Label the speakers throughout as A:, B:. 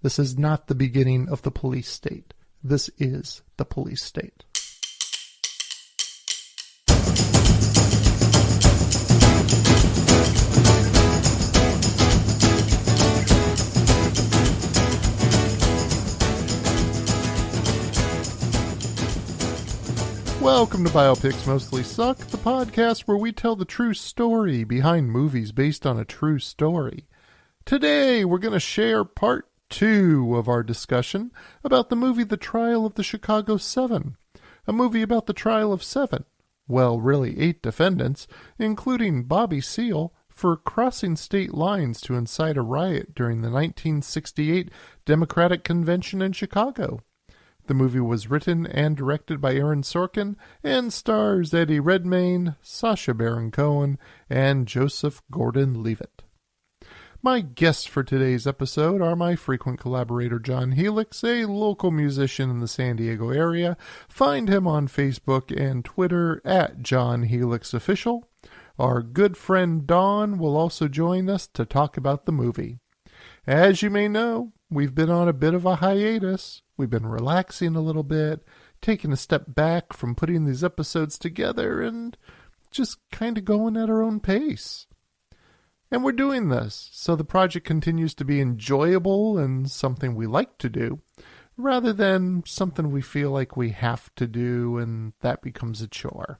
A: This is not the beginning of the police state. This is the police state. Welcome to Biopics Mostly Suck, the podcast where we tell the true story behind movies based on a true story. Today, we're going to share part 2 of our discussion about the movie The Trial of the Chicago 7, a movie about the trial of 7, well, really 8 defendants, including Bobby Seale, for crossing state lines to incite a riot during the 1968 Democratic Convention in Chicago. The movie was written and directed by Aaron Sorkin and stars Eddie Redmayne, Sacha Baron Cohen, and Joseph Gordon-Levitt. My guests for today's episode are my frequent collaborator John Helix, a local musician in the San Diego area. Find him on Facebook and Twitter at John Helix Official. Our good friend Dawn will also join us to talk about the movie. As you may know, we've been on a bit of a hiatus. We've been relaxing a little bit, taking a step back from putting these episodes together and just kind of going at our own pace. And we're doing this so the project continues to be enjoyable and something we like to do, rather than something we feel like we have to do and that becomes a chore.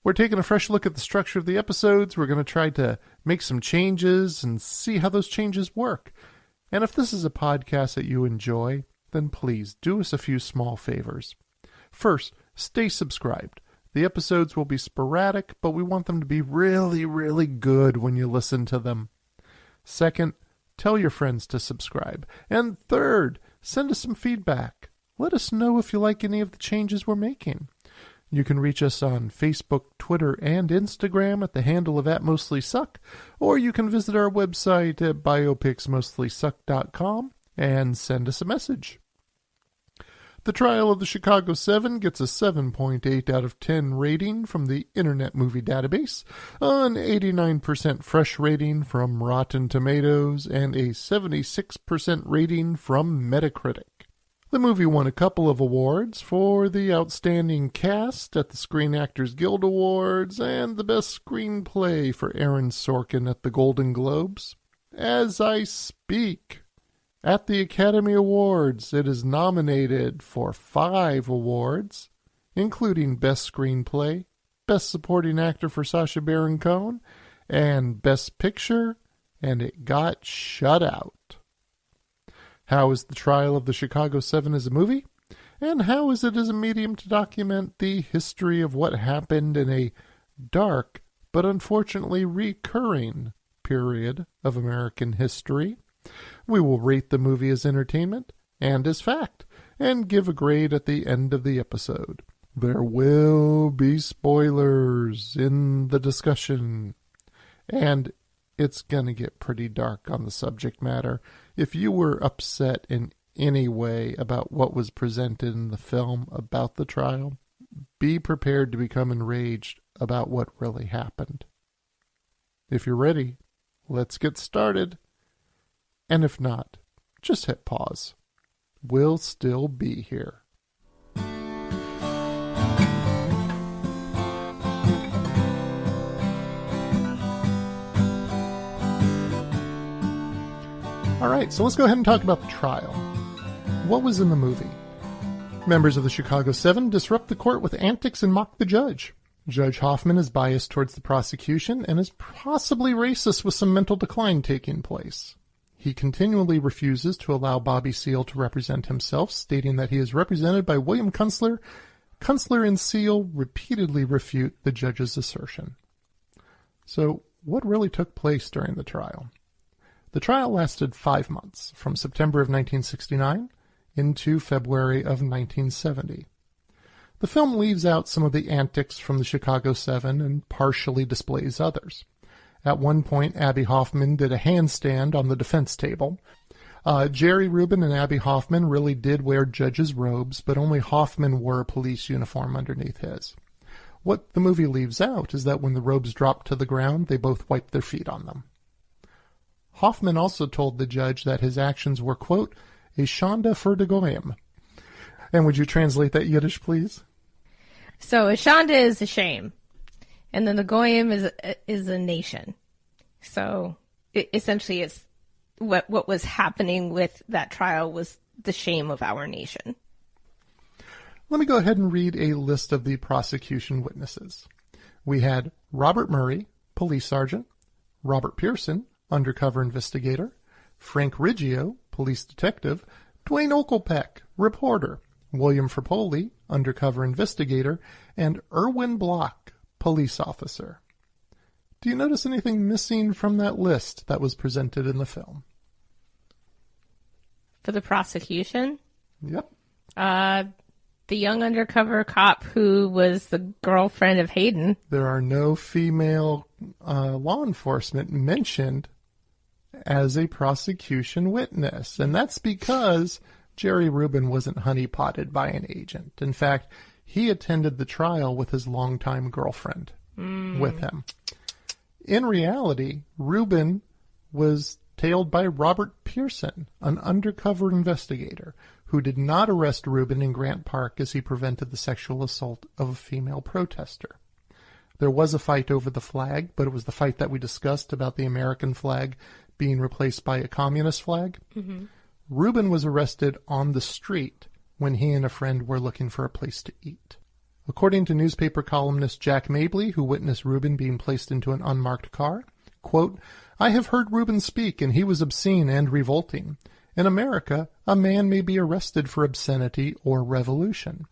A: We're taking a fresh look at the structure of the episodes. We're going to try to make some changes and see how those changes work. And if this is a podcast that you enjoy, then please do us a few small favors. First, stay subscribed. The episodes will be sporadic, but we want them to be really, really good when you listen to them. Second, tell your friends to subscribe. And third, send us some feedback. Let us know if you like any of the changes we're making. You can reach us on Facebook, Twitter, and Instagram at the handle of @MostlySuck, or you can visit our website at biopicsmostlysuck.com and send us a message. The Trial of the Chicago 7 gets a 7.8 out of 10 rating from the Internet Movie Database, an 89% fresh rating from Rotten Tomatoes, and a 76% rating from Metacritic. The movie won a couple of awards for the Outstanding Cast at the Screen Actors Guild Awards and the Best Screenplay for Aaron Sorkin at the Golden Globes. As I speak, at the Academy Awards, it is nominated for 5 awards, including Best Screenplay, Best Supporting Actor for Sacha Baron Cohen, and Best Picture, and it got shut out. How is The Trial of the Chicago 7 as a movie? And how is it as a medium to document the history of what happened in a dark, but unfortunately recurring, period of American history? We will rate the movie as entertainment and as fact, and give a grade at the end of the episode. There will be spoilers in the discussion, and it's gonna get pretty dark on the subject matter. If you were upset in any way about what was presented in the film about the trial, be prepared to become enraged about what really happened. If you're ready, let's get started. And if not, just hit pause. We'll still be here. Alright, so let's go ahead and talk about the trial. What was in the movie? Members of the Chicago 7 disrupt the court with antics and mock the judge. Judge Hoffman is biased towards the prosecution and is possibly racist with some mental decline taking place. He continually refuses to allow Bobby Seale to represent himself, stating that he is represented by William Kunstler. Kunstler and Seale repeatedly refute the judge's assertion. So, what really took place during the trial? The trial lasted 5 months, from September of 1969 into February of 1970. The film leaves out some of the antics from the Chicago 7 and partially displays others. At one point, Abby Hoffman did a handstand on the defense table. Jerry Rubin and Abby Hoffman really did wear judges' robes, but only Hoffman wore a police uniform underneath his. What the movie leaves out is that when the robes dropped to the ground, they both wiped their feet on them. Hoffman also told the judge that his actions were, quote, a schande für de goyim. And would you translate that Yiddish, please?
B: So a schande is a shame, and then the goyim is a nation. So essentially, it's what was happening with that trial was the shame of our nation.
A: Let me go ahead and read a list of the prosecution witnesses. We had Robert Murray, police sergeant, Robert Pearson, undercover investigator, Frank Riggio, police detective, Dwayne Okelpeck, reporter, William Frapoli, undercover investigator, and Erwin Block, police officer. Do you notice anything missing from that list that was presented in the film?
B: For the prosecution?
A: Yep.
B: The young undercover cop who was the girlfriend of Hayden.
A: There are no female law enforcement mentioned as a prosecution witness. And that's because Jerry Rubin wasn't honeypotted by an agent. In fact, he attended the trial with his longtime girlfriend with him. In reality, Rubin was tailed by Robert Pearson, an undercover investigator, who did not arrest Rubin in Grant Park as he prevented the sexual assault of a female protester. There was a fight over the flag, but it was the fight that we discussed about the American flag being replaced by a communist flag. Mm-hmm. Rubin was arrested on the street when he and a friend were looking for a place to eat. According to newspaper columnist Jack Mabley, who witnessed Rubin being placed into an unmarked car, quote, I have heard Rubin speak, and he was obscene and revolting. In America, a man may be arrested for obscenity or revolution,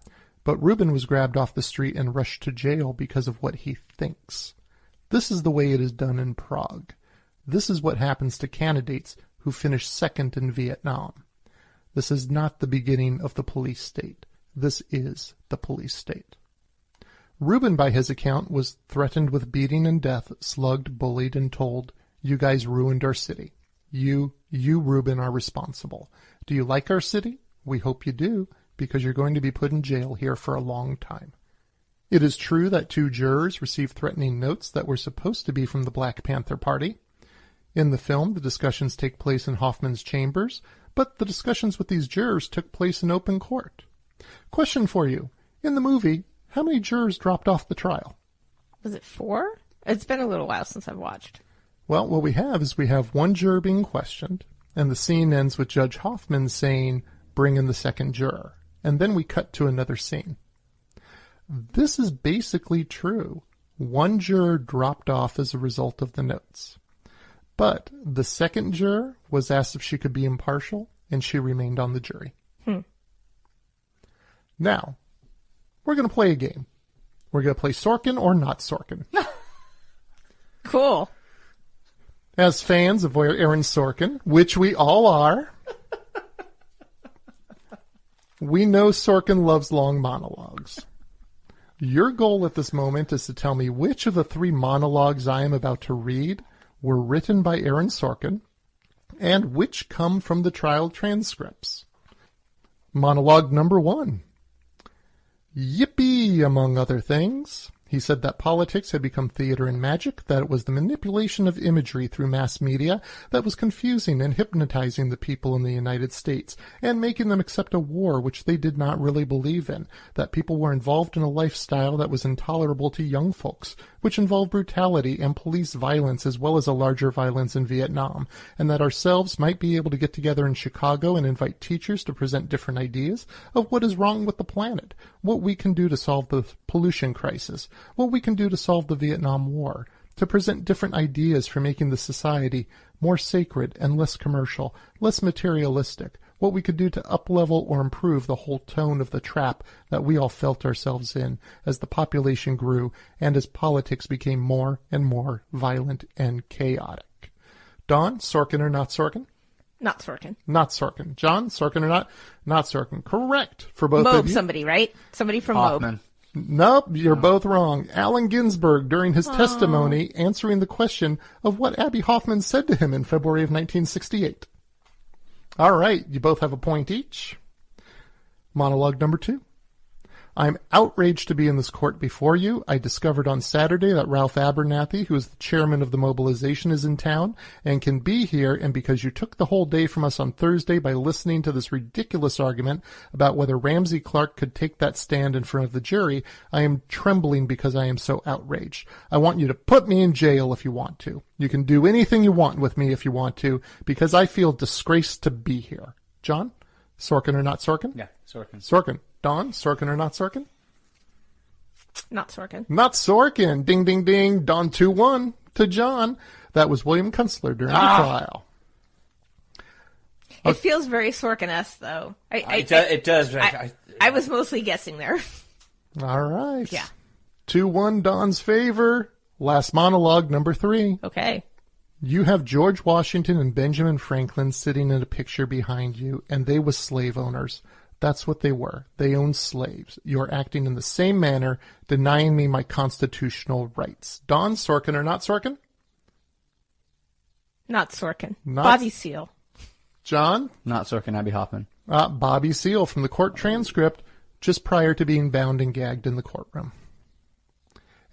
A: but Rubin was grabbed off the street and rushed to jail because of what he thinks. This is the way it is done in Prague. This is what happens to candidates who finish second in Vietnam. This is not the beginning of the police state. This is the police state. Rubin, by his account, was threatened with beating and death, slugged, bullied, and told, you guys ruined our city. You, Rubin, are responsible. Do you like our city? We hope you do, because you're going to be put in jail here for a long time. It is true that 2 jurors received threatening notes that were supposed to be from the Black Panther Party. In the film, the discussions take place in Hoffman's chambers, but the discussions with these jurors took place in open court. Question for you. In the movie, how many jurors dropped off the trial?
B: Was it 4? It's been a little while since I've watched.
A: Well, what we have 1 juror being questioned, and the scene ends with Judge Hoffman saying, bring in the second juror. And then we cut to another scene. This is basically true. 1 juror dropped off as a result of the notes. But the second juror was asked if she could be impartial, and she remained on the jury. Now, we're going to play a game. We're going to play Sorkin or not Sorkin.
B: Cool.
A: As fans of Aaron Sorkin, which we all are, we know Sorkin loves long monologues. Your goal at this moment is to tell me which of the 3 monologues I am about to read were written by Aaron Sorkin and which come from the trial transcripts. Monologue number 1. Yippee, among other things. He said that politics had become theater and magic, that it was the manipulation of imagery through mass media that was confusing and hypnotizing the people in the United States and making them accept a war which they did not really believe in, that people were involved in a lifestyle that was intolerable to young folks, which involved brutality and police violence as well as a larger violence in Vietnam, and that ourselves might be able to get together in Chicago and invite teachers to present different ideas of what is wrong with the planet, what we can do to solve the pollution crisis, what we can do to solve the Vietnam War, to present different ideas for making the society more sacred and less commercial, less materialistic, what we could do to up-level or improve the whole tone of the trap that we all felt ourselves in as the population grew and as politics became more and more violent and chaotic. Dawn, Sorkin or not Sorkin?
B: Not Sorkin.
A: Not Sorkin. John, Sorkin or not? Not Sorkin. Correct for both of you.
B: Somebody, right? Somebody from
C: Hoffman.
B: Moab.
A: Nope, you're both wrong. Allen Ginsberg, during his testimony, answering the question of what Abby Hoffman said to him in February of 1968. All right, you both have a point each. Monologue number 2. I'm outraged to be in this court before you. I discovered on Saturday that Ralph Abernathy, who is the chairman of the mobilization, is in town and can be here, and because you took the whole day from us on Thursday by listening to this ridiculous argument about whether Ramsey Clark could take that stand in front of the jury, I am trembling because I am so outraged. I want you to put me in jail if you want to. You can do anything you want with me if you want to, because I feel disgraced to be here. John? Sorkin or not Sorkin?
C: Yeah, Sorkin.
A: Sorkin. Don? Sorkin or not Sorkin?
B: Not Sorkin.
A: Not Sorkin. Ding, ding, ding. Don 2-1 to John. That was William Kunstler during the trial.
B: It feels very Sorkin-esque, though.
C: It does.
B: I was mostly guessing there.
A: All right.
B: Yeah.
A: 2-1 Don's favor. Last monologue, number 3.
B: Okay.
A: You have George Washington and Benjamin Franklin sitting in a picture behind you, and they were slave owners. That's what they were. They owned slaves. You're acting in the same manner, denying me my constitutional rights. Don, Sorkin or not Sorkin?
B: Not Sorkin.
A: Not
B: Bobby Seale.
A: John?
C: Not Sorkin, Abby Hoffman.
A: Bobby Seale from the court transcript just prior to being bound and gagged in the courtroom.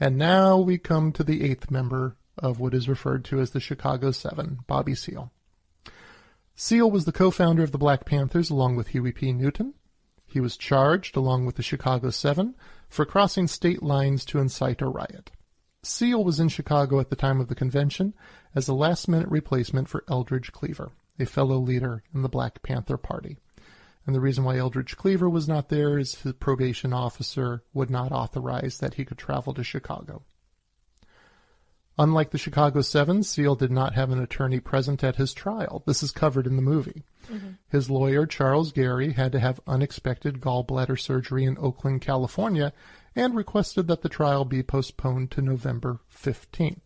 A: And now we come to the 8th member of what is referred to as the Chicago 7, Bobby Seale. Seale was the co-founder of the Black Panthers along with Huey P. Newton. He was charged, along with the Chicago 7, for crossing state lines to incite a riot. Seale was in Chicago at the time of the convention as a last-minute replacement for Eldridge Cleaver, a fellow leader in the Black Panther Party. And the reason why Eldridge Cleaver was not there is his probation officer would not authorize that he could travel to Chicago. Unlike the Chicago 7, Seale did not have an attorney present at his trial. This is covered in the movie. Mm-hmm. His lawyer, Charles Gary, had to have unexpected gallbladder surgery in Oakland, California, and requested that the trial be postponed to November 15th.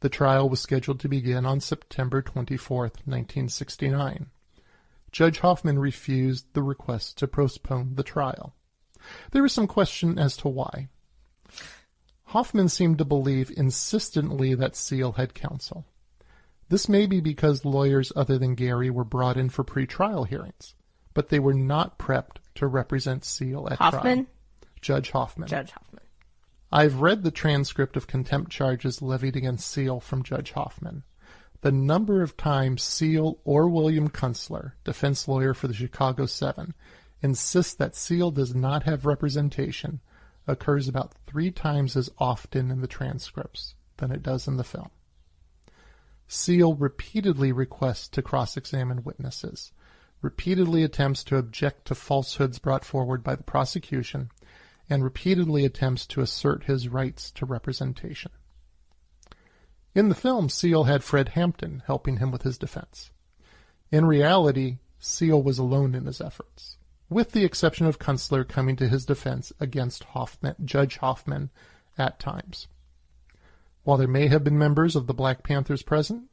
A: The trial was scheduled to begin on September 24th, 1969. Judge Hoffman refused the request to postpone the trial. There was some question as to why. Hoffman seemed to believe insistently that Seale had counsel. This may be because lawyers other than Gary were brought in for pre-trial hearings, but they were not prepped to represent Seale at
B: Hoffman?
A: trial. Judge Hoffman.
B: Judge Hoffman.
A: I've read the transcript of contempt charges levied against Seale from Judge Hoffman. The number of times Seale or William Kunstler, defense lawyer for the Chicago 7, insists that Seale does not have representation occurs about 3 times as often in the transcripts than it does in the film. Seale repeatedly requests to cross-examine witnesses, repeatedly attempts to object to falsehoods brought forward by the prosecution, and repeatedly attempts to assert his rights to representation. In the film, Seale had Fred Hampton helping him with his defense. In reality, Seale was alone in his efforts, with the exception of Kunstler coming to his defense against Judge Hoffman at times. While there may have been members of the Black Panthers present,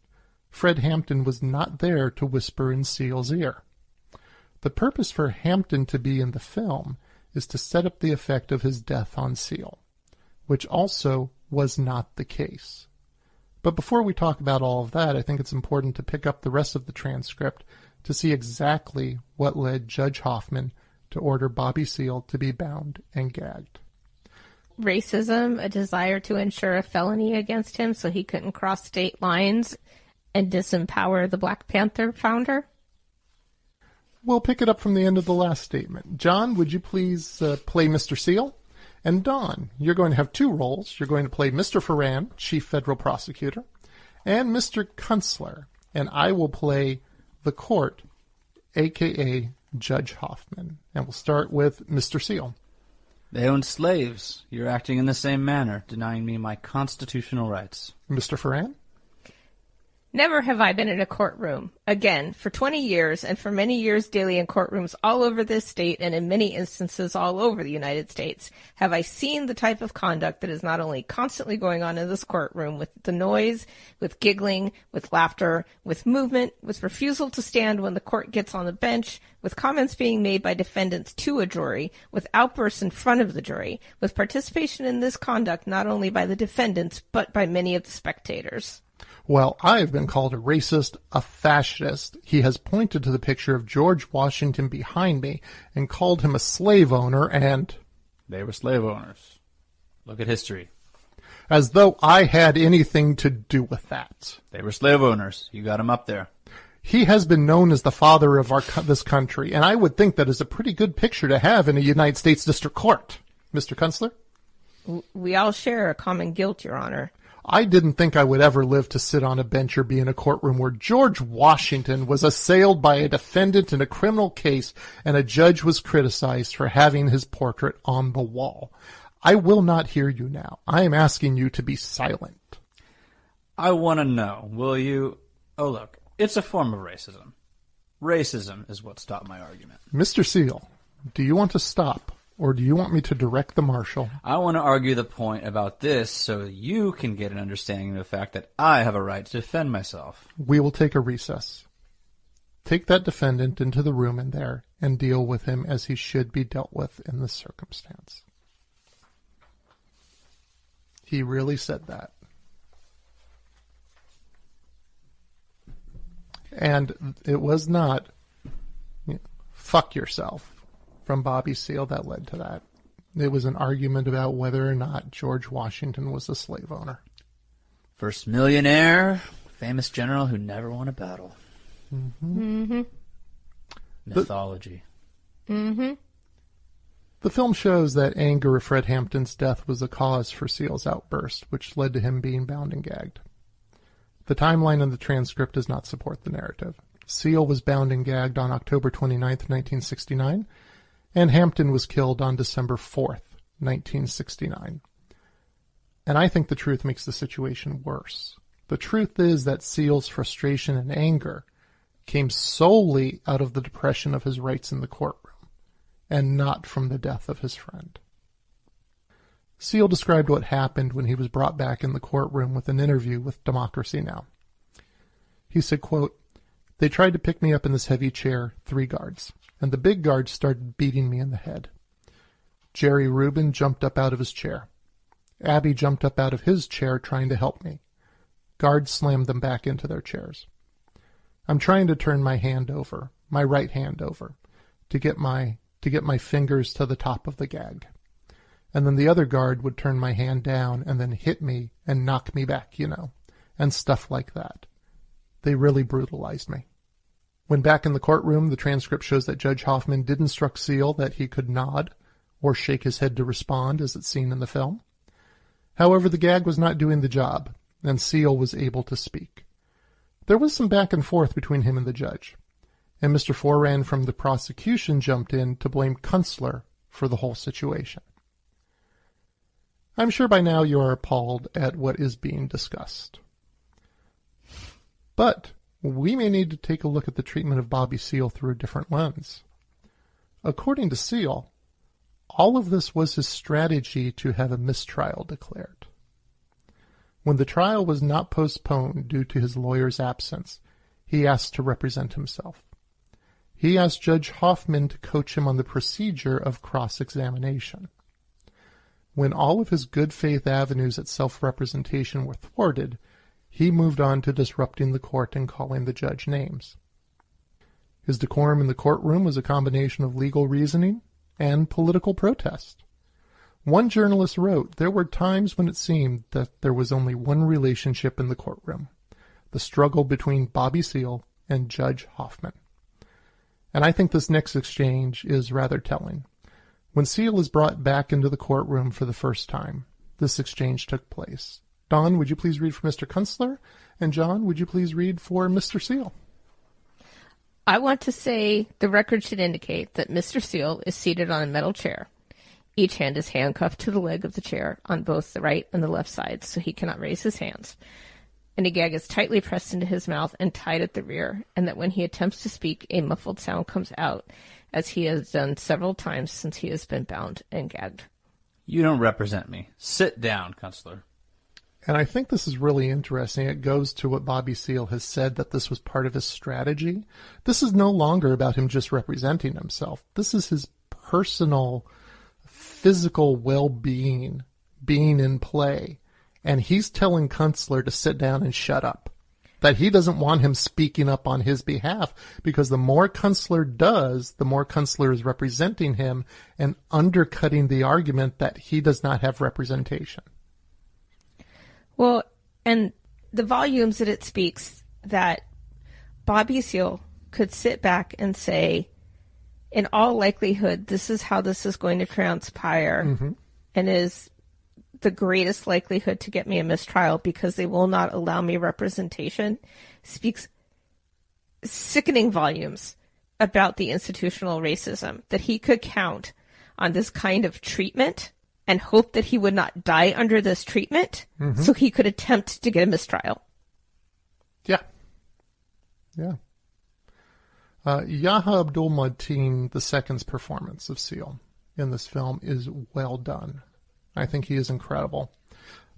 A: Fred Hampton was not there to whisper in Seale's ear. The purpose for Hampton to be in the film is to set up the effect of his death on Seale, which also was not the case. But before we talk about all of that, I think it's important to pick up the rest of the transcript to see exactly what led Judge Hoffman to order Bobby Seale to be bound and gagged.
B: Racism, a desire to ensure a felony against him so he couldn't cross state lines and disempower the Black Panther founder?
A: We'll pick it up from the end of the last statement. John, would you please play Mr. Seale? And Don, you're going to have 2 roles. You're going to play Mr. Ferran, Chief Federal Prosecutor, and Mr. Kunstler. And I will play the court, a.k.a. Judge Hoffman. And we'll start with Mr. Seale.
C: They owned slaves. You're acting in the same manner, denying me my constitutional rights.
A: Mr. Ferran?
B: Never have I been in a courtroom, again, for 20 years and for many years daily in courtrooms all over this state and in many instances all over the United States, have I seen the type of conduct that is not only constantly going on in this courtroom with the noise, with giggling, with laughter, with movement, with refusal to stand when the court gets on the bench, with comments being made by defendants to a jury, with outbursts in front of the jury, with participation in this conduct not only by the defendants but by many of the spectators.
A: Well, I have been called a racist, a fascist. He has pointed to the picture of George Washington behind me and called him a slave owner and...
C: They were slave owners. Look at history.
A: As though I had anything to do with that.
C: They were slave owners. You got them up there.
A: He has been known as the father of this country, and I would think that is a pretty good picture to have in a United States District Court. Mr. Kunstler?
B: We all share a common guilt, Your Honor.
A: I didn't think I would ever live to sit on a bench or be in a courtroom where George Washington was assailed by a defendant in a criminal case and a judge was criticized for having his portrait on the wall. I will not hear you now. I am asking you to be silent.
C: I want to know, will you... Oh, look, it's a form of racism. Racism is what stopped my argument.
A: Mr. Seal, do you want to stop, or do you want me to direct the marshal?
C: I want to argue the point about this so you can get an understanding of the fact that I have a right to defend myself.
A: We will take a recess. Take that defendant into the room in there and deal with him as he should be dealt with in this circumstance. He really said that. And it was not fuck yourself from Bobby Seale that led to that. It was an argument about whether or not George Washington was a slave owner.
C: First millionaire, famous general who never won a battle.
B: Mm-hmm. Mm-hmm.
C: Mythology.
B: Mm-hmm.
A: The film shows that anger of Fred Hampton's death was the cause for Seale's outburst, which led to him being bound and gagged. The timeline in the transcript does not support the narrative. Seale was bound and gagged on October 29, 1969, and Hampton was killed on December 4th, 1969. And I think the truth makes the situation worse. The truth is that Seale's frustration and anger came solely out of the depression of his rights in the courtroom, and not from the death of his friend. Seale described what happened when he was brought back in the courtroom with an interview with Democracy Now! He said, quote, "They tried to pick me up in this heavy chair, 3 guards, and the big guard started beating me in the head. Jerry Rubin jumped up out of his chair. Abby jumped up out of his chair trying to help me. Guards slammed them back into their chairs. I'm trying to turn my hand over, my right hand over, to get my fingers to the top of the gag. And then the other guard would turn my hand down and then hit me and knock me back, and stuff like that. They really brutalized me." When back in the courtroom, the transcript shows that Judge Hoffman did instruct Seale that he could nod or shake his head to respond, as it's seen in the film. However, the gag was not doing the job, and Seale was able to speak. There was some back and forth between him and the judge, and Mr. Foran from the prosecution jumped in to blame Kunstler for the whole situation. I'm sure by now you are appalled at what is being discussed. But we may need to take a look at the treatment of Bobby Seale through a different lens. According to Seale, all of this was his strategy to have a mistrial declared. When the trial was not postponed due to his lawyer's absence, he asked to represent himself. He asked Judge Hoffman to coach him on the procedure of cross-examination. When all of his good faith avenues at self-representation were thwarted, he moved on to disrupting the court and calling the judge names. His decorum in the courtroom was a combination of legal reasoning and political protest. One journalist wrote, "There were times when it seemed that there was only one relationship in the courtroom, the struggle between Bobby Seale and Judge Hoffman." And I think this next exchange is rather telling. When Seale is brought back into the courtroom for the first time, this exchange took place. Don, would you please read for Mr. Kunstler? And John, would you please read for Mr. Seale?
B: I want to say the record should indicate that Mr. Seale is seated on a metal chair. Each hand is handcuffed to the leg of the chair on both the right and the left sides, so he cannot raise his hands. And a gag is tightly pressed into his mouth and tied at the rear, and that when he attempts to speak, a muffled sound comes out, as he has done several times since he has been bound and gagged.
C: You don't represent me. Sit down, Kunstler.
A: And I think this is really interesting. It goes to what Bobby Seale has said, that this was part of his strategy. This is no longer about him just representing himself. This is his personal, physical well-being being in play. And he's telling Kunstler to sit down and shut up. that he doesn't want him speaking up on his behalf, because the more Kunstler does, the more Kunstler is representing him and undercutting the argument that he does not have representation.
B: Well, and the volumes that it speaks that Bobby Seale could sit back and say, in all likelihood, this is how this is going to transpire, and is the greatest likelihood to get me a mistrial because they will not allow me representation, speaks sickening volumes about the institutional racism, that he could count on this kind of treatment and hope that he would not die under this treatment so he could attempt to get a mistrial.
A: Yeah. Yahya Abdul-Mateen II's performance of Seale in this film is well done. I think he is incredible.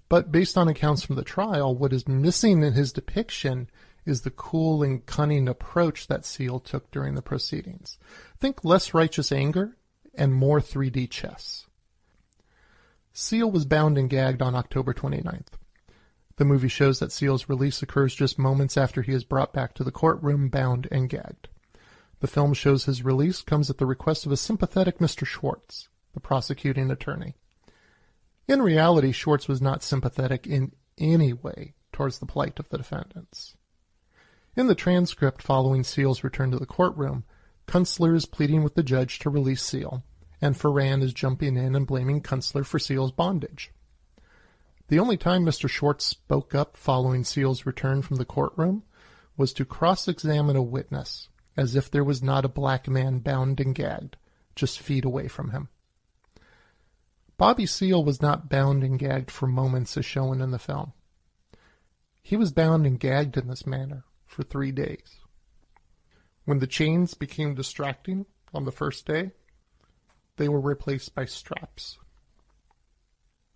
A: But based on accounts from the trial, what is missing in his depiction is the cool and cunning approach that Seale took during the proceedings. Think less righteous anger and more 3D chess. Seale was bound and gagged on October 29th. The movie shows that Seale's release occurs just moments after he is brought back to the courtroom bound and gagged. The film shows his release comes at the request of a sympathetic Mr. Schwartz, the prosecuting attorney. In reality, Schwartz was not sympathetic in any way towards the plight of the defendants. In the transcript following Seale's return to the courtroom, Kunstler is pleading with the judge to release Seale, and Ferran is jumping in and blaming Kunstler for Seale's bondage. The only time Mr. Schwartz spoke up following Seale's return from the courtroom was to cross-examine a witness, as if there was not a black man bound and gagged, just feet away from him. Bobby Seale was not bound and gagged for moments as shown in the film. He was bound and gagged in this manner for 3 days. When the chains became distracting on the first day, they were replaced by straps.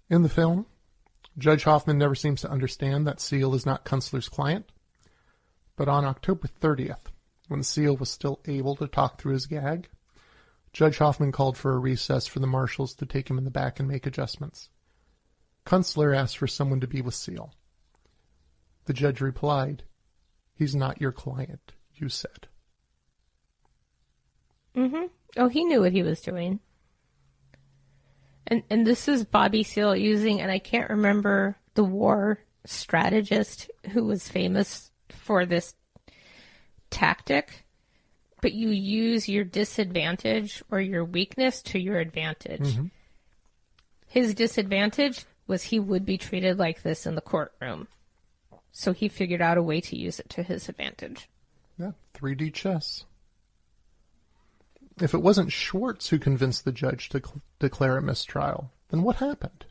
A: In the film, Judge Hoffman never seems to understand that Seale is not Kunstler's client, but on October 30th, when Seale was still able to talk through his gag, Judge Hoffman called for a recess for the marshals to take him in the back and make adjustments. Kunstler asked for someone to be with Seale. The judge replied, "He's not your client, you said."
B: Oh, he knew what he was doing. And this is Bobby Seale using, and I can't remember the war strategist who was famous for this tactic, but you use your disadvantage or your weakness to your advantage. His disadvantage was he would be treated like this in the courtroom. So he figured out a way to use it to his advantage.
A: Yeah, 3D chess. If it wasn't Schwartz who convinced the judge to declare a mistrial, then what happened?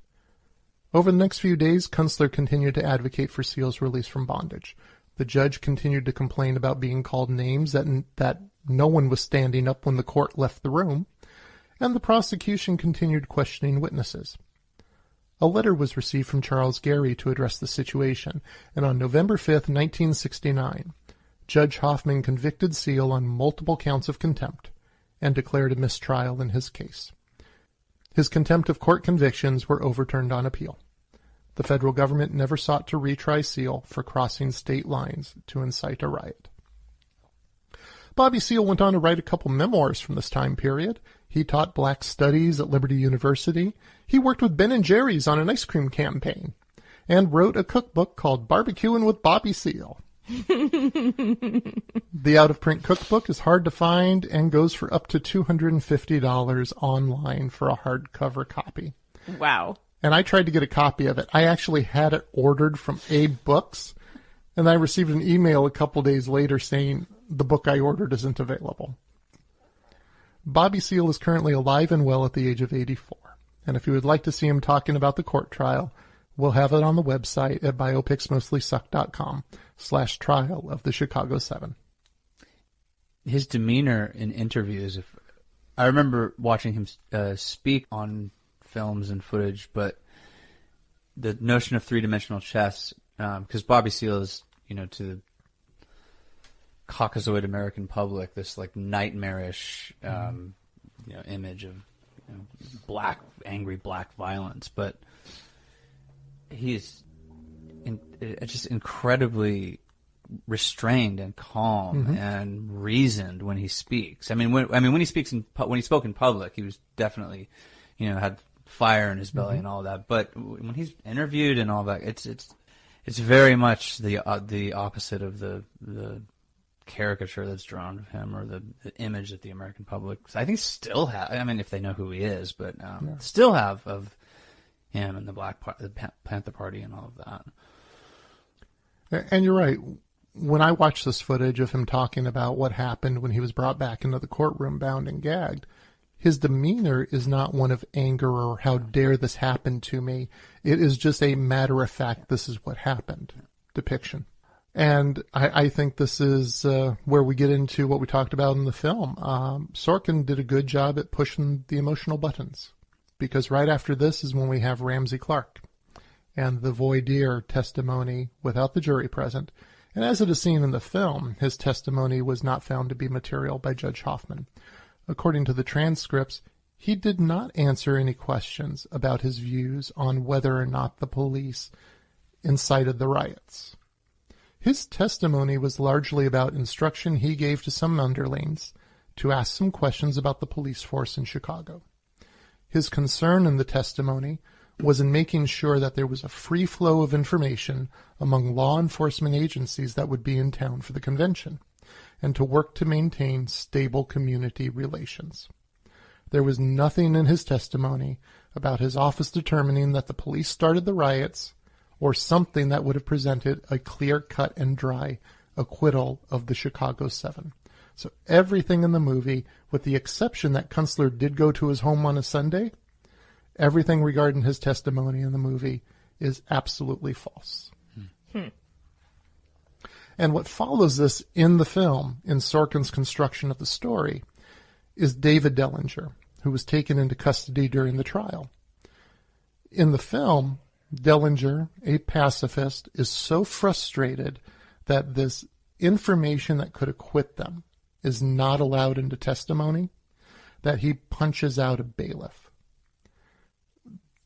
A: Over the next few days, Kunstler continued to advocate for Seale's release from bondage. The judge continued to complain about being called names that no one was standing up when the court left the room, and the prosecution continued questioning witnesses. A letter was received from Charles Gary to address the situation, and on November 5th, 1969, Judge Hoffman convicted Seale on multiple counts of contempt and declared a mistrial in his case. His contempt of court convictions were overturned on appeal. The federal government never sought to retry Seale for crossing state lines to incite a riot. Bobby Seale went on to write a couple memoirs from this time period. He taught black studies at Liberty University. He worked with Ben & Jerry's on an ice cream campaign and wrote a cookbook called Barbecuing with Bobby Seale. The out-of-print cookbook is hard to find and goes for up to $250 online for a hardcover copy.
B: Wow.
A: And I tried to get a copy of it. I actually had it ordered from Abe Books, and I received an email a couple days later saying the book I ordered isn't available. Bobby Seale is currently alive and well at the age of 84. And if you would like to see him talking about the court trial, we'll have it on the website at biopicsmostlysuck.com/trial of the Chicago 7.
C: His demeanor in interviews, I remember watching him speak on films and footage, but the notion of three-dimensional chess, because Bobby Seale is, to the Caucasoid American public, this like nightmarish, image of angry black violence, but he's just incredibly restrained and calm and reasoned when he speaks. I mean, when he speaks when he spoke in public, he was definitely, had fire in his belly and all that. But when he's interviewed and all that, it's very much the opposite of the caricature that's drawn of him, or the image that the American public, I think, still have. I mean, if they know who he is, but still have of him and the Panther Party and all of that.
A: And you're right. When I watched this footage of him talking about what happened when he was brought back into the courtroom bound and gagged, his demeanor is not one of anger or how dare this happen to me. It is just a matter of fact, this is what happened depiction. And I think this is where we get into what we talked about in the film. Sorkin did a good job at pushing the emotional buttons, because right after this is when we have Ramsey Clark and the voir dire testimony without the jury present. And as it is seen in the film, his testimony was not found to be material by Judge Hoffman. According to the transcripts, he did not answer any questions about his views on whether or not the police incited the riots. His testimony was largely about instruction he gave to some underlings to ask some questions about the police force in Chicago. His concern in the testimony was in making sure that there was a free flow of information among law enforcement agencies that would be in town for the convention, and to work to maintain stable community relations. There was nothing in his testimony about his office determining that the police started the riots, or something that would have presented a clear-cut and dry acquittal of the Chicago Seven. So everything in the movie, with the exception that Kunstler did go to his home on a Sunday, everything regarding his testimony in the movie is absolutely false. And what follows this in the film, in Sorkin's construction of the story, is David Dillinger, who was taken into custody during the trial. In the film, Dillinger, a pacifist, is so frustrated that this information that could acquit them is not allowed into testimony that he punches out a bailiff.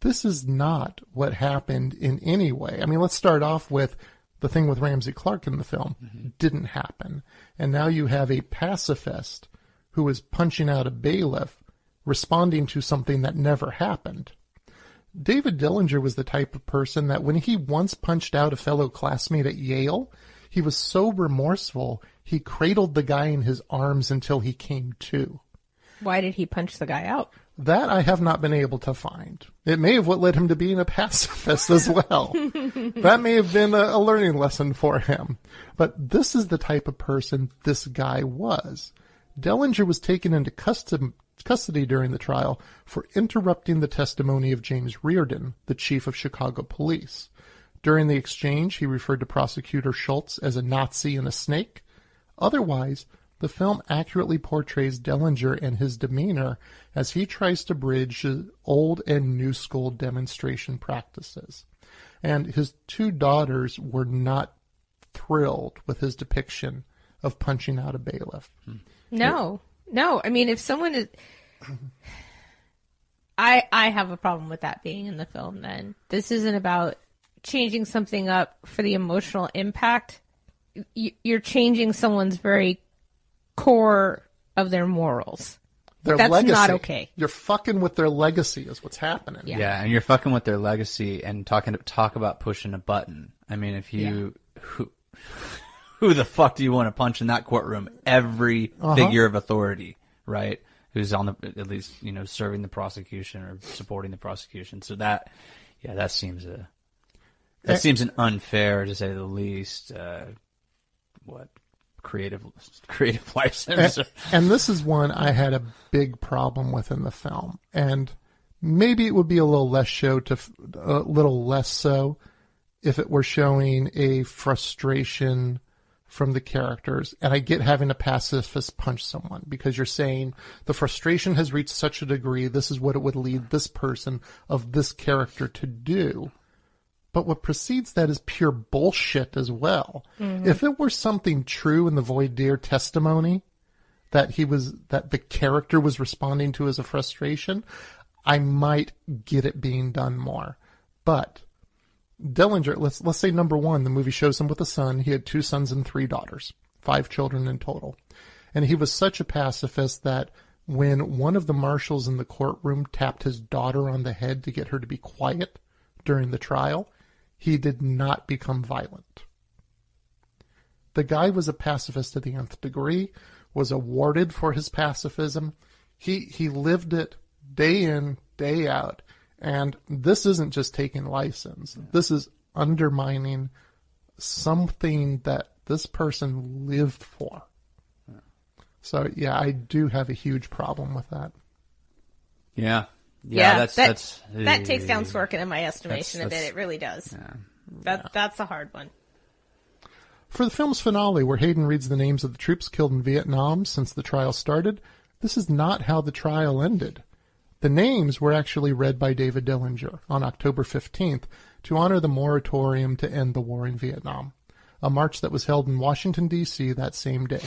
A: This is not what happened in any way. I mean, let's start off with the thing with Ramsey Clark in the film. Didn't happen. And now you have a pacifist who is punching out a bailiff responding to something that never happened. David Dillinger was the type of person that when he once punched out a fellow classmate at Yale, he was so remorseful, he cradled the guy in his arms until he came to.
B: Why did he punch the guy out?
A: That I have not been able to find. It may have what led him to being a pacifist as well. That may have been a learning lesson for him. But this is the type of person this guy was. Dillinger was taken into custody during the trial for interrupting the testimony of James Reardon, the chief of Chicago police. During the exchange, he referred to Prosecutor Schultz as a Nazi and a snake. Otherwise, the film accurately portrays Dillinger and his demeanor as he tries to bridge old and new school demonstration practices. And his two daughters were not thrilled with his depiction of punching out a bailiff.
B: No. I mean, if someone is... I have a problem with that being in the film then. This isn't about changing something up for the emotional impact. You're changing someone's very core of their morals.
A: Their
B: That's
A: legacy.
B: not okay.
A: You're fucking with their legacy is what's happening.
C: Yeah, and you're fucking with their legacy and talk about pushing a button. I mean, if you... Who the fuck do you want to punch in that courtroom? Every figure of authority, right? Who's on the, at least, serving the prosecution or supporting the prosecution. So that seems an unfair, to say the least, creative license.
A: And this is one I had a big problem with in the film. And maybe it would be a little less so if it were showing a frustration from the characters. And I get having a pacifist punch someone because you're saying the frustration has reached such a degree, this is what it would lead this person of this character to do. But what precedes that is pure bullshit as well. Mm-hmm. If it were something true in the voir dire testimony that the character was responding to as a frustration, I might get it being done more. But Dillinger, let's say number one, the movie shows him with a son. He had 2 sons and 3 daughters, 5 children in total. And he was such a pacifist that when one of the marshals in the courtroom tapped his daughter on the head to get her to be quiet during the trial, he did not become violent. The guy was a pacifist to the nth degree, was awarded for his pacifism. He lived it day in, day out. And this isn't just taking license. This is undermining something that this person lived for. So, yeah, I do have a huge problem with that.
C: Yeah.
B: That takes down Sorkin in my estimation a bit. It really does. That's a hard one.
A: For the film's finale, where Hayden reads the names of the troops killed in Vietnam since the trial started, this is not how the trial ended. The names were actually read by David Dillinger on October 15th to honor the moratorium to end the war in Vietnam, a march that was held in Washington, D.C. that same day.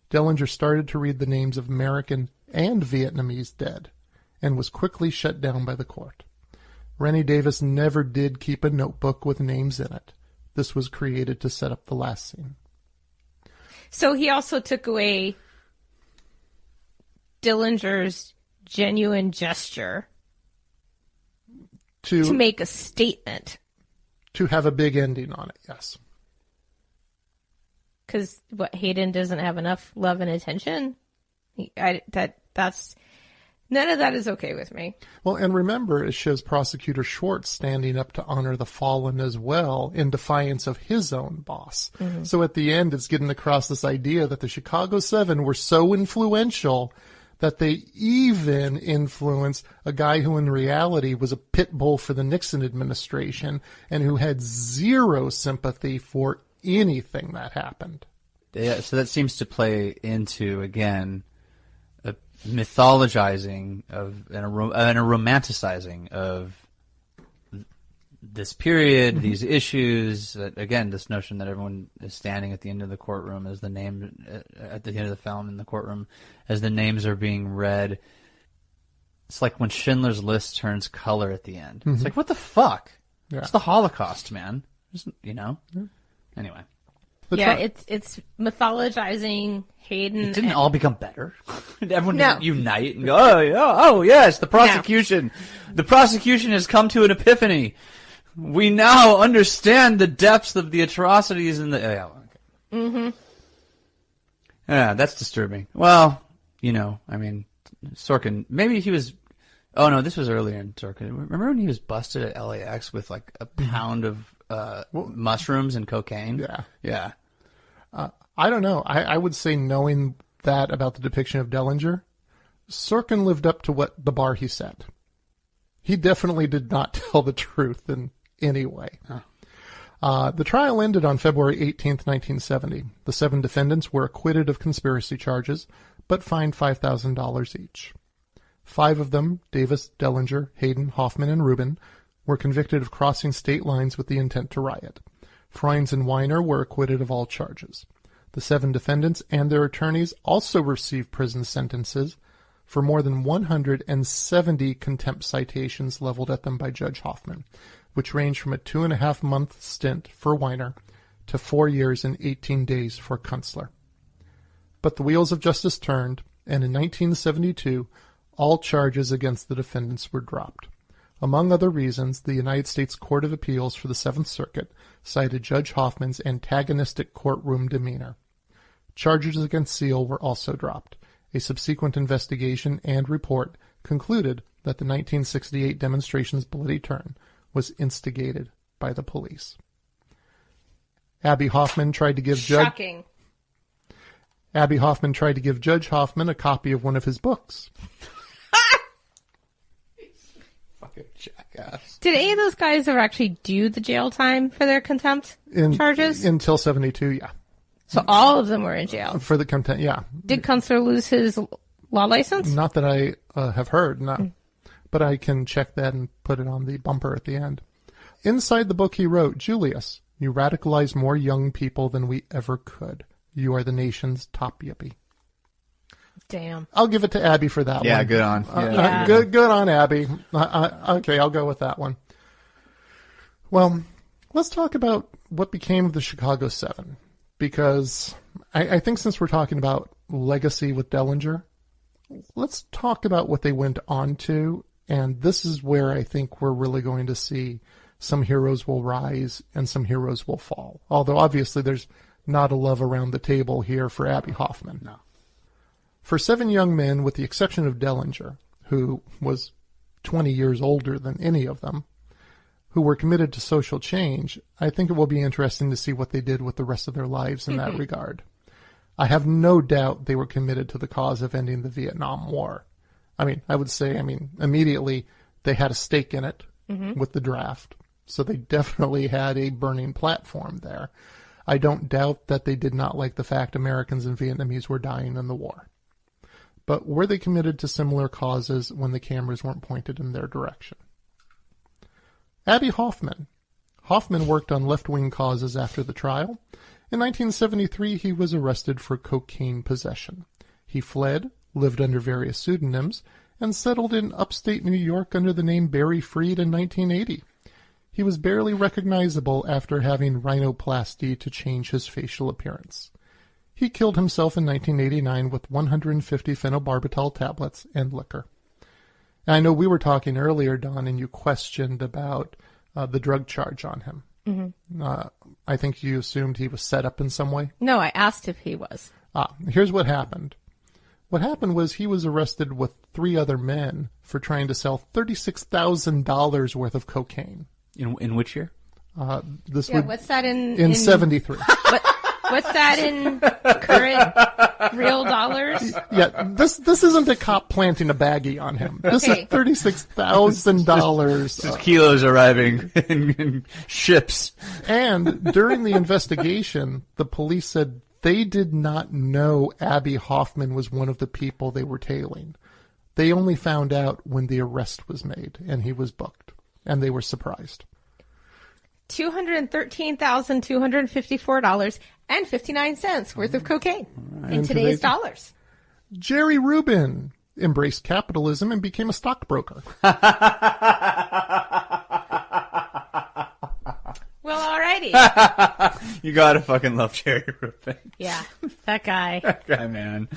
A: Dillinger started to read the names of American and Vietnamese dead, and was quickly shut down by the court. Rennie Davis never did keep a notebook with names in it. This was created to set up the last scene.
B: So he also took away Dillinger's genuine gesture to make a statement.
A: To have a big ending on it, yes.
B: Because Hayden doesn't have enough love and attention? That's none of that is okay with me.
A: Well, and remember, it shows Prosecutor Schwartz standing up to honor the fallen as well in defiance of his own boss. Mm-hmm. So at the end, it's getting across this idea that the Chicago 7 were so influential that they even influenced a guy who in reality was a pit bull for the Nixon administration and who had zero sympathy for anything that happened.
C: Yeah, so that seems to play into, again, a mythologizing of and a romanticizing of this period, these issues. Again, this notion that everyone is standing at the end of the courtroom as the name at the end of the film in the courtroom as the names are being read. It's like when Schindler's List turns color at the end. It's like, what the fuck? Yeah. It's the Holocaust, man. Anyway.
B: It's mythologizing Hayden.
C: It didn't all become better. Everyone didn't unite and go, oh yes, the prosecution. No. The prosecution has come to an epiphany. We now understand the depths of the atrocities in the... Yeah, that's disturbing. Well, Sorkin, maybe he was... Oh, no, this was earlier in Sorkin. Remember when he was busted at LAX with like a pound of mushrooms and cocaine? Yeah.
A: I don't know. I would say, knowing that about the depiction of Dillinger, Sorkin lived up to what the bar he set. He definitely did not tell the truth in any way. The trial ended on February 18th, 1970. The 7 defendants were acquitted of conspiracy charges, but fined $5,000 each. 5 of them, Davis, Dillinger, Hayden, Hoffman, and Rubin, were convicted of crossing state lines with the intent to riot. Freins and Weiner were acquitted of all charges. The 7 defendants and their attorneys also received prison sentences for more than 170 contempt citations leveled at them by Judge Hoffman, which ranged from a 2.5-month stint for Weiner to 4 years and 18 days for Kunstler. But the wheels of justice turned, and in 1972, all charges against the defendants were dropped. Among other reasons, the United States Court of Appeals for the Seventh Circuit cited Judge Hoffman's antagonistic courtroom demeanor. Charges against Seal were also dropped. A subsequent investigation and report concluded that the 1968 demonstration's bloody turn was instigated by the police. Abby Hoffman tried to give
B: Shocking.
A: Abby Hoffman tried to give Judge Hoffman a copy of one of his books.
C: Fucking jackass.
B: Did any of those guys ever actually do the jail time for their contempt charges?
A: Until 72, yeah.
B: So all of them were in jail?
A: For the contempt, yeah.
B: Did Kunstler lose his law license?
A: Not that I have heard, no. But I can check that and put it on the bumper at the end. Inside the book he wrote, Julius, you radicalize more young people than we ever could. You are the nation's top yippie.
B: Damn.
A: I'll give it to Abby for that one.
C: Yeah, good on.
A: Good on Abby. Okay, I'll go with that one. Well, let's talk about what became of the Chicago 7, because I think since we're talking about legacy with Dillinger, let's talk about what they went on to, and this is where I think we're really going to see some heroes will rise and some heroes will fall. Although obviously there's not a love around the table here for Abbie Hoffman.
C: No.
A: For 7 young men, with the exception of Dillinger, who was 20 years older than any of them, who were committed to social change, I think it will be interesting to see what they did with the rest of their lives in that regard. I have no doubt they were committed to the cause of ending the Vietnam War. I would say, immediately they had a stake in it with the draft. So they definitely had a burning platform there. I don't doubt that they did not like the fact Americans and Vietnamese were dying in the war. But were they committed to similar causes when the cameras weren't pointed in their direction? Abbie Hoffman. Hoffman worked on left-wing causes after the trial. In 1973, he was arrested for cocaine possession. He fled, lived under various pseudonyms, and settled in upstate New York under the name Barry Freed in 1980. He was barely recognizable after having rhinoplasty to change his facial appearance. He killed himself in 1989 with 150 phenobarbital tablets and liquor. And I know we were talking earlier, Dawn, and you questioned about the drug charge on him. I think you assumed he was set up in some way.
B: No, I asked if he was.
A: Here's what happened. What happened was he was arrested with 3 other men for trying to sell $36,000 worth of cocaine.
C: In which year?
B: What's that
A: in 73.
B: What's that in current real dollars?
A: Yeah, this isn't a cop planting a baggie on him. This is $36,000.
C: This is kilos arriving in ships.
A: And during the investigation, the police said they did not know Abbie Hoffman was one of the people they were tailing. They only found out when the arrest was made and he was booked, and they were surprised.
B: $213,254.59 worth of cocaine in today's dollars.
A: Jerry Rubin embraced capitalism and became a stockbroker.
B: Well, alrighty.
C: You gotta fucking love Jerry Rubin.
B: Yeah, that guy.
C: That guy, man.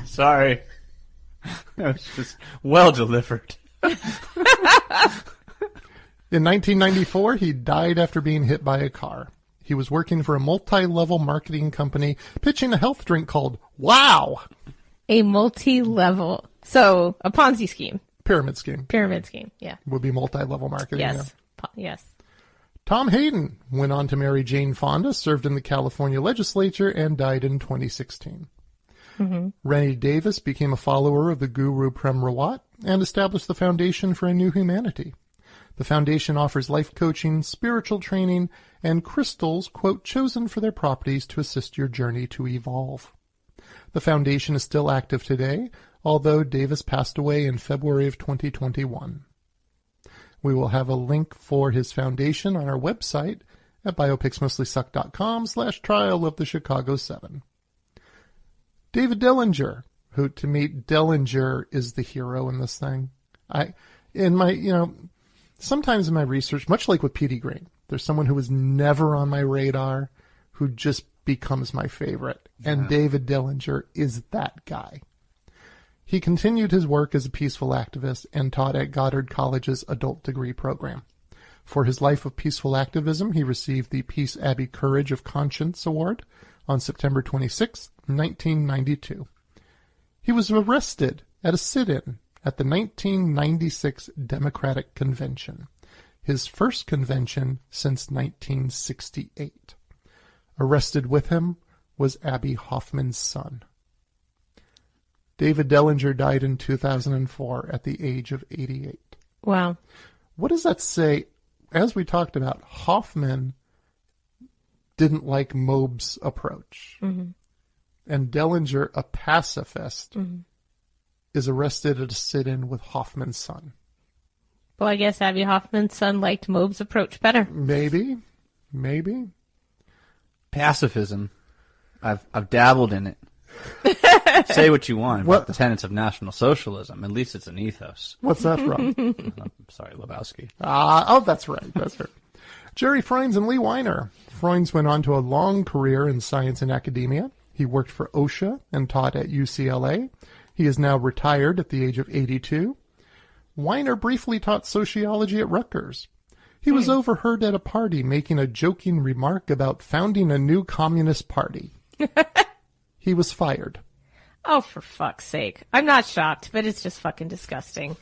C: Sorry. That was just well delivered.
A: In 1994, he died after being hit by a car. He was working for a multi-level marketing company pitching a health drink called Wow!
B: A multi-level. So, a Ponzi scheme.
A: Pyramid scheme.
B: Pyramid scheme, yeah.
A: Would be multi-level marketing.
B: Yes.
A: Yeah.
B: Yes.
A: Tom Hayden went on to marry Jane Fonda, served in the California legislature, and died in 2016. Rennie Davis became a follower of the Guru Prem Rawat and established the Foundation for a New Humanity. The foundation offers life coaching, spiritual training, and crystals, quote, chosen for their properties to assist your journey to evolve. The foundation is still active today, although Davis passed away in February of 2021. We will have a link for his foundation on our website at biopicsmostlysuck.com/trial of the Chicago 7. David Dillinger, who to me, Dillinger is the hero in this thing. Sometimes in my research, much like with P.D. Green, there's someone who was never on my radar who just becomes my favorite. Yeah. And David Dillinger is that guy. He continued his work as a peaceful activist and taught at Goddard College's adult degree program. For his life of peaceful activism, he received the Peace Abbey Courage of Conscience Award on September 26, 1992. He was arrested at a sit-in at the 1996 Democratic Convention, his first convention since 1968. Arrested with him was Abbie Hoffman's son. David Dillinger died in 2004 at the age of 88.
B: Wow.
A: What does that say? As we talked about, Hoffman didn't like Moeb's approach. And Dillinger, a pacifist, is arrested at a sit-in with Hoffman's son.
B: Well, I guess Abbie Hoffman's son liked Moeb's approach better.
A: Maybe.
C: Pacifism. I've dabbled in it. Say what you want
A: What?
C: about the tenets of National Socialism. At least it's an ethos.
A: What's that from?
C: I'm sorry, Lebowski.
A: That's right. That's right. Jerry Freins and Lee Weiner. Freins went on to a long career in science and academia. He worked for OSHA and taught at UCLA. He is now retired at the age of 82. Weiner briefly taught sociology at Rutgers. He was overheard at a party making a joking remark about founding a new communist party. He was fired.
B: Oh, for fuck's sake. I'm not shocked, but it's just fucking disgusting.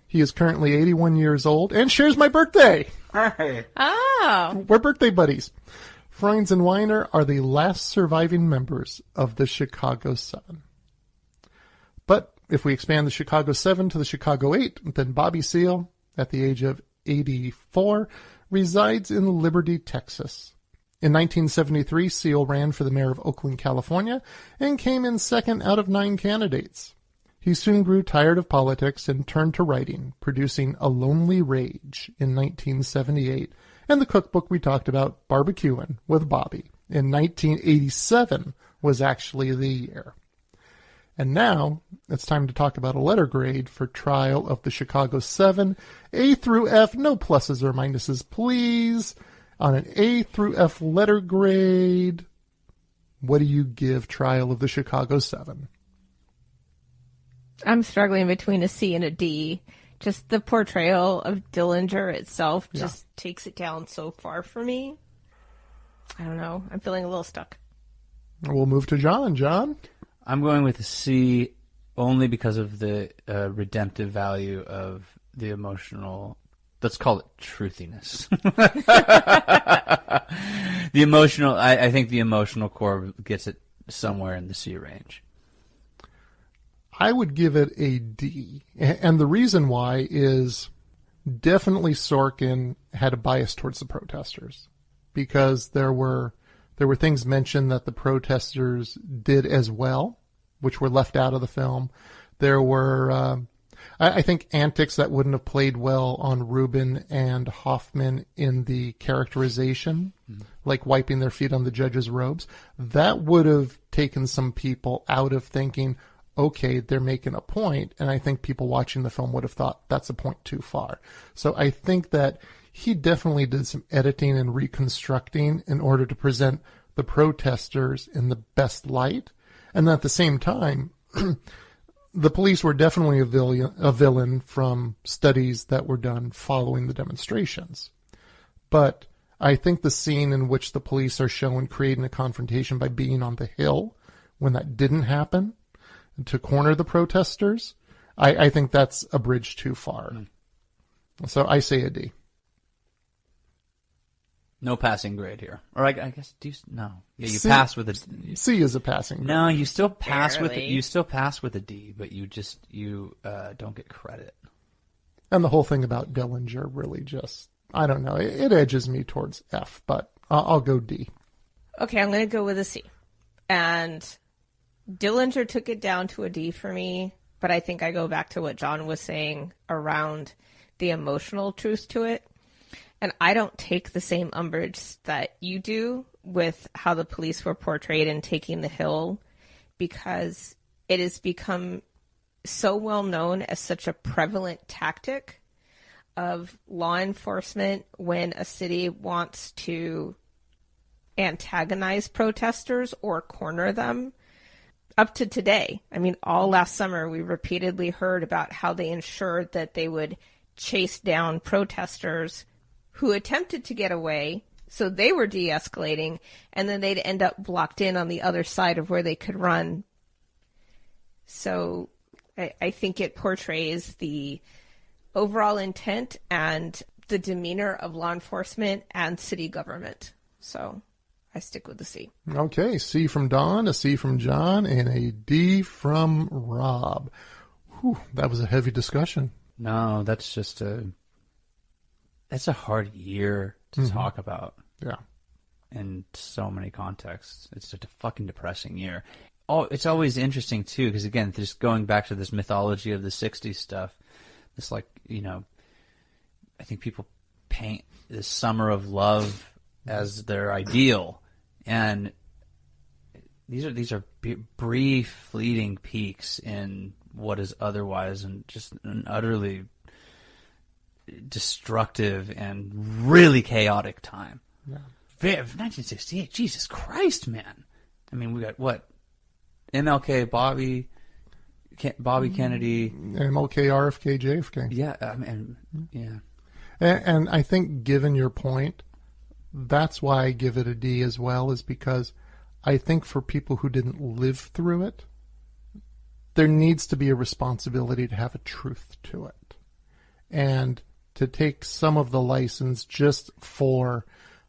A: He is currently 81 years old and shares my birthday.
C: Hey.
B: Oh.
A: We're birthday buddies. Freins and Weiner are the last surviving members of the Chicago 7. But if we expand the Chicago 7 to the Chicago 8, then Bobby Seale, at the age of 84, resides in Liberty, Texas. In 1973, Seale ran for the mayor of Oakland, California, and came in second out of 9 candidates. He soon grew tired of politics and turned to writing, producing A Lonely Rage in 1978, and the cookbook we talked about, Barbecuing with Bobby, in 1987 was actually the year. And now, it's time to talk about a letter grade for Trial of the Chicago 7, A through F, no pluses or minuses, please. On an A through F letter grade, what do you give Trial of the Chicago 7?
B: I'm struggling between a C and a D. Just the portrayal of Dillinger itself just takes it down so far for me. I don't know. I'm feeling a little stuck.
A: We'll move to John. John?
C: I'm going with a C only because of the redemptive value of the emotional, let's call it truthiness. The emotional, I think the emotional core gets it somewhere in the C range.
A: I would give it a D. And the reason why is definitely Sorkin had a bias towards the protesters, because there were things mentioned that the protesters did as well, which were left out of the film. There were, I think, antics that wouldn't have played well on Rubin and Hoffman in the characterization, like wiping their feet on the judge's robes. That would have taken some people out of thinking, okay, they're making a point, and I think people watching the film would have thought that's a point too far. So I think that he definitely did some editing and reconstructing in order to present the protesters in the best light. And at the same time, the police were definitely a villain from studies that were done following the demonstrations. But I think the scene in which the police are shown creating a confrontation by being on the hill, when that didn't happen, to corner the protesters, I think that's a bridge too far. So I say a D.
C: No passing grade here. Or I guess, no. Yeah, you
A: C,
C: pass with a...
A: C is a passing grade.
C: No, you still pass
B: Barely.
C: you still pass with a D, but you don't get credit.
A: And the whole thing about Dillinger really just, I don't know, it edges me towards F, but I'll go D.
B: Okay, I'm going to go with a C. And Dillinger took it down to a D for me, but I think I go back to what John was saying around the emotional truth to it. And I don't take the same umbrage that you do with how the police were portrayed in Taking the Hill, because it has become so well known as such a prevalent tactic of law enforcement when a city wants to antagonize protesters or corner them. Up to today, I mean, all last summer, we repeatedly heard about how they ensured that they would chase down protesters who attempted to get away, so they were de-escalating, and then they'd end up blocked in on the other side of where they could run. So I think it portrays the overall intent and the demeanor of law enforcement and city government. So I stick with the C.
A: Okay, C from Don, a C from John, and a D from Rob. Whew, that was a heavy discussion.
C: No, that's a hard year to talk about.
A: Yeah.
C: In so many contexts. It's just a fucking depressing year. Oh, it's always interesting, too, because, again, just going back to this mythology of the 60s stuff, it's like, I think people paint this summer of love as their ideal. And these are brief, fleeting peaks in what is otherwise and just an utterly destructive and really chaotic time.
A: Yeah.
C: 1968, Jesus Christ, man! I mean, we got what? MLK, Bobby Kennedy,
A: MLK, RFK, JFK.
C: Yeah, I mean, yeah.
A: And I think, given your point, that's why I give it a D as well, is because I think for people who didn't live through it, there needs to be a responsibility to have a truth to it. And to take some of the license just for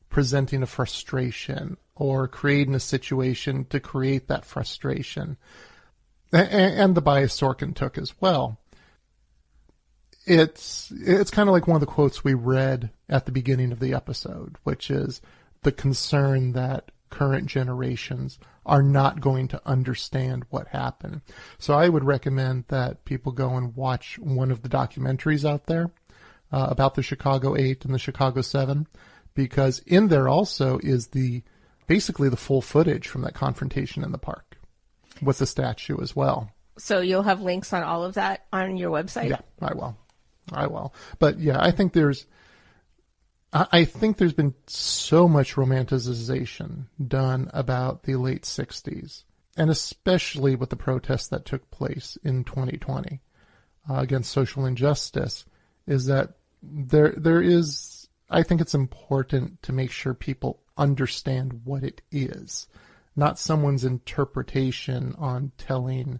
A: presenting a frustration or creating a situation to create that frustration, and the bias Sorkin took as well. It's kind of like one of the quotes we read at the beginning of the episode, which is the concern that current generations are not going to understand what happened. So I would recommend that people go and watch one of the documentaries out there about the Chicago 8 and the Chicago 7, because in there also is basically the full footage from that confrontation in the park with the statue as well.
B: So you'll have links on all of that on your website?
A: Yeah, I will. But yeah, I think there's been so much romanticization done about the late 60s, and especially with the protests that took place in 2020 against social injustice, is that there is, I think it's important to make sure people understand what it is, not someone's interpretation on telling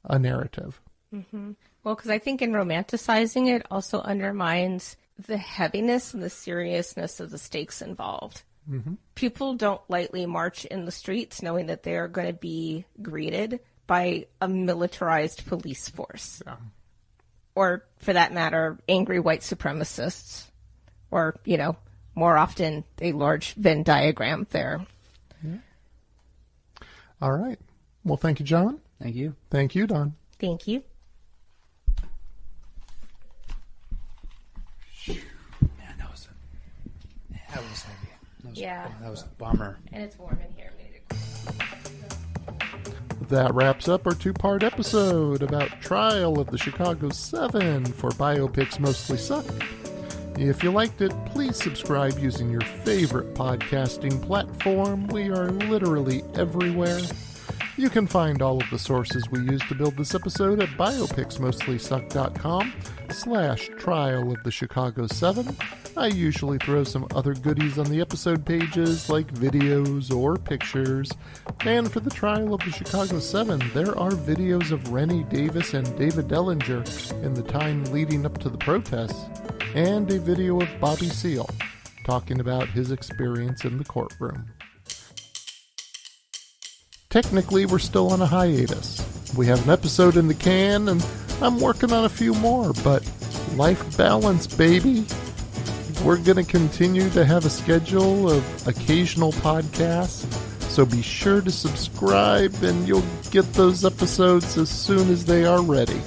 A: a narrative.
B: Mm-hmm. Well, because I think in romanticizing it also undermines the heaviness and the seriousness of the stakes involved.
A: Mm-hmm.
B: People don't lightly march in the streets knowing that they are going to be greeted by a militarized police force.
A: Yeah.
B: Or, for that matter, angry white supremacists. Or, more often, a large Venn diagram there.
A: Yeah. All right. Well, thank you, John.
C: Thank you.
A: Thank you, Don.
B: Thank you.
C: Man, that was heavy. That was a bummer.
B: And it's warm in here.
A: That wraps up our two-part episode about Trial of the Chicago 7 for Biopics Mostly Suck. If you liked it, please subscribe using your favorite podcasting platform. We are literally everywhere. You can find all of the sources we used to build this episode at biopicsmostlysuck.com/Trial of the Chicago 7. I usually throw some other goodies on the episode pages, like videos or pictures. And for the Trial of the Chicago 7, there are videos of Rennie Davis and David Dillinger in the time leading up to the protests, and a video of Bobby Seale talking about his experience in the courtroom. Technically, we're still on a hiatus. We have an episode in the can, and I'm working on a few more, but life balance, baby. We're going to continue to have a schedule of occasional podcasts, so be sure to subscribe and you'll get those episodes as soon as they are ready.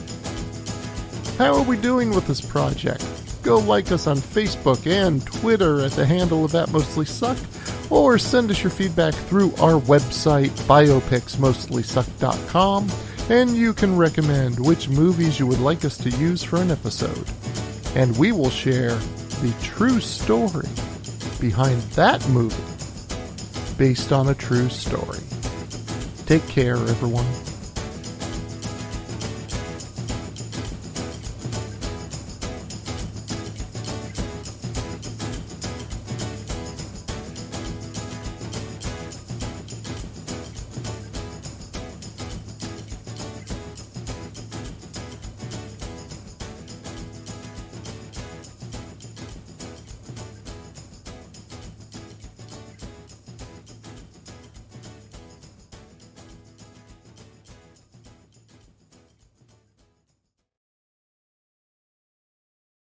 A: How are we doing with this project? Go like us on Facebook and Twitter at the handle of @MostlySuck, or send us your feedback through our website, biopicsmostlysuck.com, and you can recommend which movies you would like us to use for an episode. And we will share the true story behind that movie based on a true story. Take care, everyone.